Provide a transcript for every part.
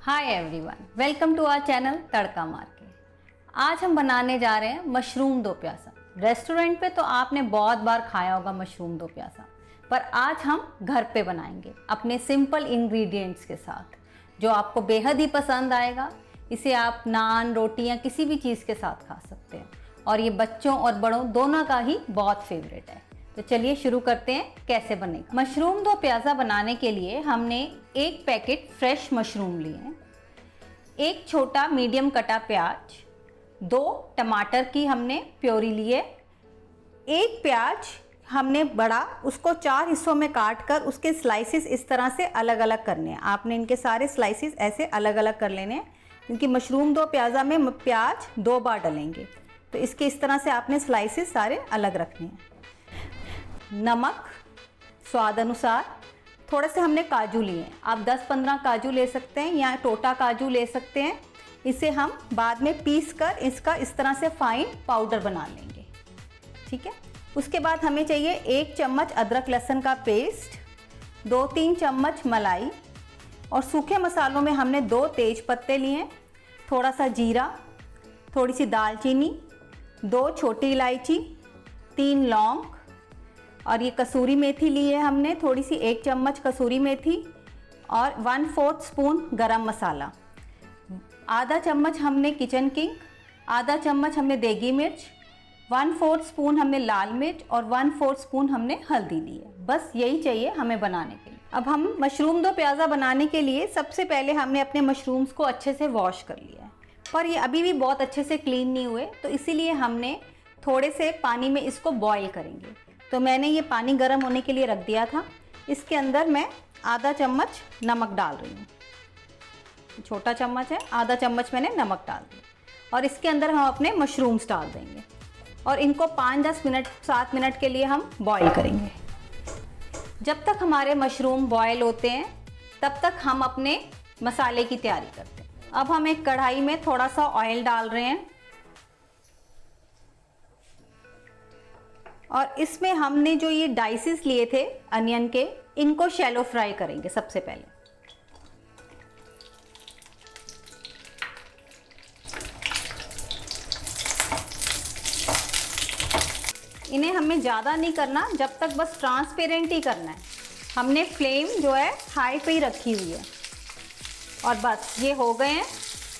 Hi everyone, welcome to our channel Tadka Maar Ke. आज हम बनाने जा रहे हैं मशरूम दो प्यासा। रेस्टोरेंट पे तो आपने बहुत बार खाया होगा मशरूम दो प्यासा, पर आज हम घर पे बनाएंगे अपने सिंपल इंग्रेडिएंट्स के साथ, जो आपको बेहद ही पसंद आएगा। इसे आप नान, रोटी या किसी भी चीज़ के साथ खा सकते हैं और ये बच्चों और बड़ों दोनों का ही बहुत फेवरेट है। तो चलिए शुरू करते हैं कैसे बनेगा। मशरूम दो प्याज़ा बनाने के लिए हमने एक पैकेट फ्रेश मशरूम लिए हैं, एक छोटा मीडियम कटा प्याज, 2 टमाटर की हमने प्योरी लिए, एक प्याज हमने बड़ा उसको 4 हिस्सों में काट कर उसके स्लाइसिस इस तरह से अलग अलग करने हैं। आपने इनके सारे स्लाइसिस ऐसे अलग अलग कर लेने हैं, क्योंकि मशरूम दो प्याज़ा में प्याज 2 बार डलेंगे, तो इसके इस तरह से आपने स्लाइसिस सारे अलग रखने हैं। नमक स्वाद अनुसार, थोड़े से हमने काजू लिए हैं, आप 10-15 काजू ले सकते हैं या टोटा काजू ले सकते हैं। इसे हम बाद में पीस कर इसका इस तरह से फाइन पाउडर बना लेंगे, ठीक है। उसके बाद हमें चाहिए 1 चम्मच अदरक लहसुन का पेस्ट, 2-3 चम्मच मलाई, और सूखे मसालों में हमने 2 तेज पत्ते लिए, थोड़ा सा जीरा, थोड़ी सी दालचीनी, 2 छोटी इलायची, 3 लौंग, और ये कसूरी मेथी ली है हमने थोड़ी सी, 1 चम्मच कसूरी मेथी, और 1/4 स्पून गरम मसाला, आधा चम्मच हमने किचन किंग, आधा चम्मच हमने देगी मिर्च, 1/4 स्पून हमने लाल मिर्च, और 1/4 स्पून हमने हल्दी ली है। बस यही चाहिए हमें बनाने के लिए। अब हम मशरूम दो प्याज़ा बनाने के लिए सबसे पहले हमने अपने मशरूम्स को अच्छे से वॉश कर लिया है, पर ये अभी भी बहुत अच्छे से क्लीन नहीं हुए, तो इसीलिए हमने थोड़े से पानी में इसको बॉईल करेंगे। तो मैंने ये पानी गर्म होने के लिए रख दिया था। इसके अंदर मैं आधा चम्मच नमक डाल रही हूँ, छोटा चम्मच है, आधा चम्मच मैंने नमक डाल दिया, और इसके अंदर हम अपने मशरूम्स डाल देंगे और इनको 5-10 मिनट 7 मिनट के लिए हम बॉईल करेंगे। जब तक हमारे मशरूम बॉईल होते हैं तब तक हम अपने मसाले की तैयारी करते हैं। अब हम एक कढ़ाई में थोड़ा सा ऑयल डाल रहे हैं और इसमें हमने जो ये डाइसेस लिए थे अनियन के, इनको शैलो फ्राई करेंगे सबसे पहले। इन्हें हमें ज़्यादा नहीं करना, जब तक बस ट्रांसपेरेंट ही करना है। हमने फ्लेम जो है हाई पे ही रखी हुई है, और बस ये हो गए हैं,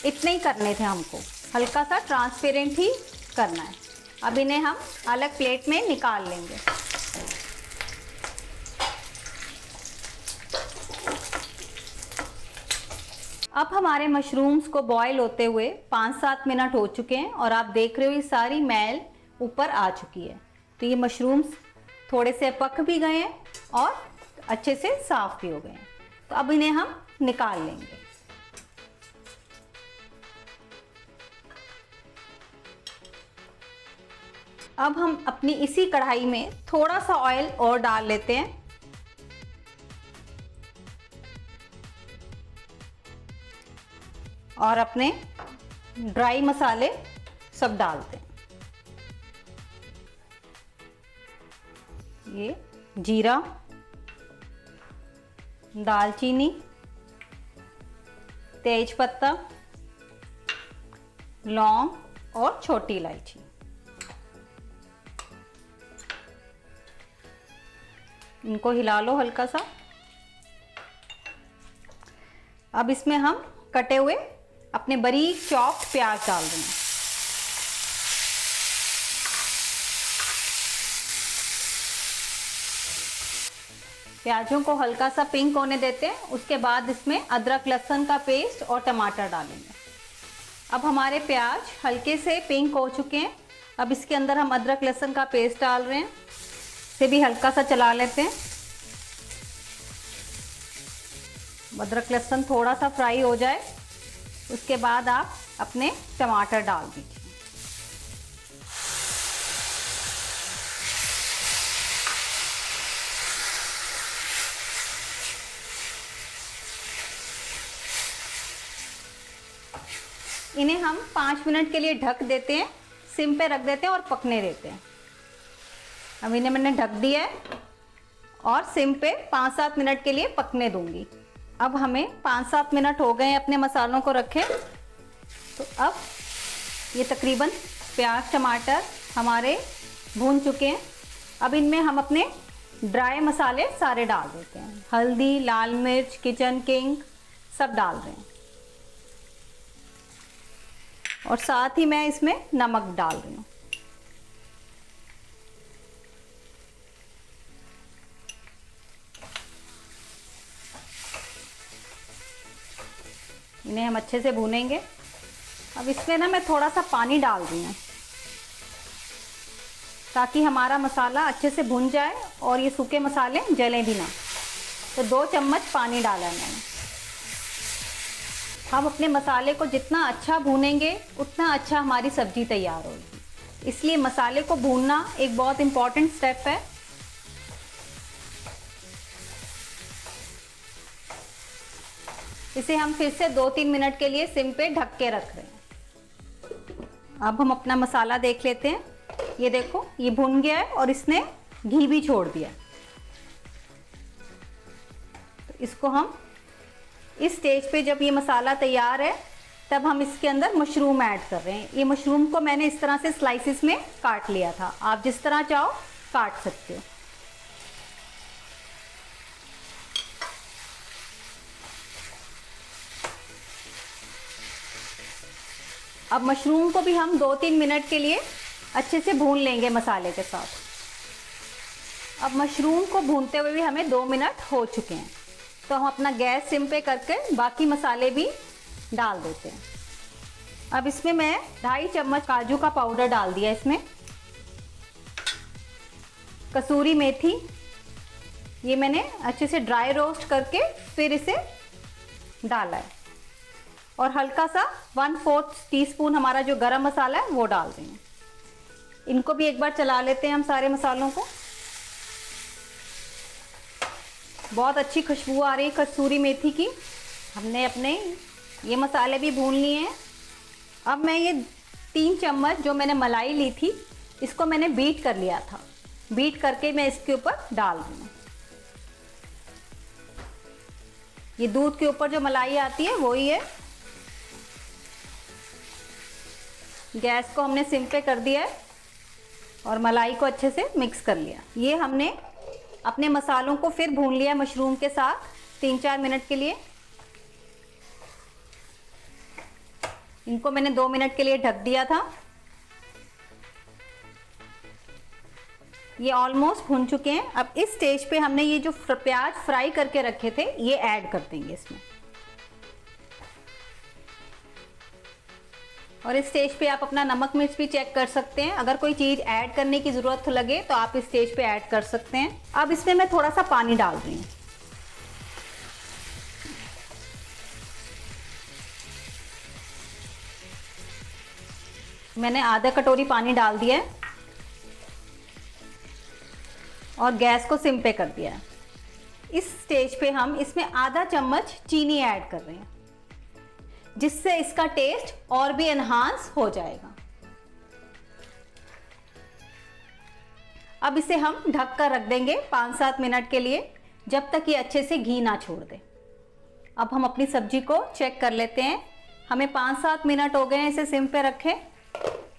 इतने ही करने थे हमको, हल्का सा ट्रांसपेरेंट ही करना है। अब इन्हें हम अलग प्लेट में निकाल लेंगे। अब हमारे मशरूम्स को बॉईल होते हुए 5-7 मिनट हो चुके हैं, और आप देख रहे हो ये सारी मैल ऊपर आ चुकी है। तो ये मशरूम्स थोड़े से पक भी गए हैं और अच्छे से साफ भी हो गए हैं। तो अब इन्हें हम निकाल लेंगे। अब हम अपनी इसी कढ़ाई में थोड़ा सा ऑयल और डाल लेते हैं, और अपने ड्राई मसाले सब डालते हैं। ये जीरा, दालचीनी, तेज पत्ता, लौंग और छोटी इलायची। इनको हिला लो हल्का सा। अब इसमें हम कटे हुए अपने बारीक चॉप्ड प्याज डाल देंगे। प्याजों को हल्का सा पिंक होने देते हैं, उसके बाद इसमें अदरक लहसुन का पेस्ट और टमाटर डालेंगे। अब हमारे प्याज हल्के से पिंक हो चुके हैं। अब इसके अंदर हम अदरक लहसुन का पेस्ट डाल रहे हैं, इसे भी हल्का सा चला लेते हैं। अदरक लहसुन थोड़ा सा फ्राई हो जाए, उसके बाद आप अपने टमाटर डाल दीजिए। इन्हें हम 5 मिनट के लिए ढक देते हैं, सिम पे रख देते हैं और पकने देते हैं। अब इन्हें मैंने ढक दिया है और सिम पे 5-7 मिनट के लिए पकने दूंगी। अब हमें 5-7 मिनट हो गए अपने मसालों को रखे। तो अब ये तकरीबन प्याज टमाटर हमारे भून चुके हैं। अब इनमें हम अपने ड्राई मसाले सारे डाल देते हैं। हल्दी, लाल मिर्च, किचन किंग सब डाल रहे हैं और साथ ही मैं इसमें नमक डाल रही हूँ। इन्हें हम अच्छे से भूनेंगे। अब इसमें ना मैं थोड़ा सा पानी डाल रही हूँ ताकि हमारा मसाला अच्छे से भुन जाए और ये सूखे मसाले जलें भी ना। तो 2 चम्मच पानी डाला है मैंने। हम अपने मसाले को जितना अच्छा भूनेंगे उतना अच्छा हमारी सब्जी तैयार होगी, इसलिए मसाले को भूनना एक बहुत इम्पॉर्टेंट स्टेप है। इसे हम फिर से 2-3 मिनट के लिए सिम पे ढक के रख रहे हैं। अब हम अपना मसाला देख लेते हैं। ये देखो, ये भुन गया है और इसने घी भी छोड़ दिया। तो इसको हम इस स्टेज पे, जब ये मसाला तैयार है, तब हम इसके अंदर मशरूम ऐड कर रहे हैं। ये मशरूम को मैंने इस तरह से स्लाइसिस में काट लिया था, आप जिस तरह चाहो काट सकते हो। अब मशरूम को भी हम 2-3 मिनट के लिए अच्छे से भून लेंगे मसाले के साथ। अब मशरूम को भूनते हुए भी हमें 2 मिनट हो चुके हैं, तो हम अपना गैस सिम पे करके बाकी मसाले भी डाल देते हैं। अब इसमें मैं 2.5 चम्मच काजू का पाउडर डाल दिया। इसमें कसूरी मेथी, ये मैंने अच्छे से ड्राई रोस्ट करके फिर इसे डाला है। और हल्का सा 1/4 टीस्पून हमारा जो गरम मसाला है वो डाल देंगे। इनको भी एक बार चला लेते हैं हम सारे मसालों को। बहुत अच्छी खुशबू आ रही है कसूरी मेथी की। हमने अपने ये मसाले भी भून लिए हैं। अब मैं ये 3 चम्मच जो मैंने मलाई ली थी, इसको मैंने बीट कर लिया था। बीट करके मैं इसके ऊपर डाल दूँ। ये दूध के ऊपर जो मलाई आती है वही है। गैस को हमने सिम पे कर दिया है और मलाई को अच्छे से मिक्स कर लिया। ये हमने अपने मसालों को फिर भून लिया मशरूम के साथ 3-4 मिनट के लिए। इनको मैंने 2 मिनट के लिए ढक दिया था। ये ऑलमोस्ट भुन चुके हैं। अब इस स्टेज पे हमने ये जो प्याज फ्राई करके रखे थे ये ऐड कर देंगे इसमें। और इस स्टेज पे आप अपना नमक मिर्च भी चेक कर सकते हैं। अगर कोई चीज़ ऐड करने की ज़रूरत लगे तो आप इस स्टेज पे ऐड कर सकते हैं। अब इसमें मैं थोड़ा सा पानी डाल रही हूँ। मैंने आधा कटोरी पानी डाल दिया है और गैस को सिम पे कर दिया है। इस स्टेज पे हम इसमें आधा चम्मच चीनी ऐड कर रहे हैं, जिससे इसका टेस्ट और भी एनहांस हो जाएगा। अब इसे हम ढक कर रख देंगे 5-7 मिनट के लिए, जब तक ये अच्छे से घी ना छोड़ दे। अब हम अपनी सब्जी को चेक कर लेते हैं। हमें 5-7 मिनट हो गए हैं इसे सिम पे रखे।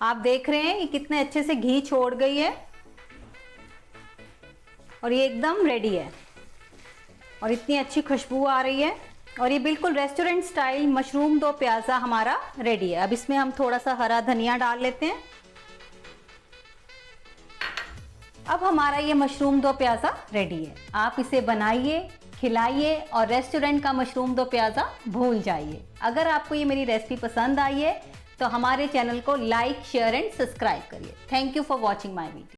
आप देख रहे हैं ये कितने अच्छे से घी छोड़ गई है और ये एकदम रेडी है और इतनी अच्छी खुशबू आ रही है। और ये बिल्कुल रेस्टोरेंट स्टाइल मशरूम दो प्याज़ा हमारा रेडी है। अब इसमें हम थोड़ा सा हरा धनिया डाल लेते हैं। अब हमारा ये मशरूम दो प्याज़ा रेडी है। आप इसे बनाइए, खिलाइए और रेस्टोरेंट का मशरूम दो प्याज़ा भूल जाइए। अगर आपको ये मेरी रेसिपी पसंद आई है तो हमारे चैनल को लाइक, शेयर एंड सब्सक्राइब करिए। Thank you for watching my video.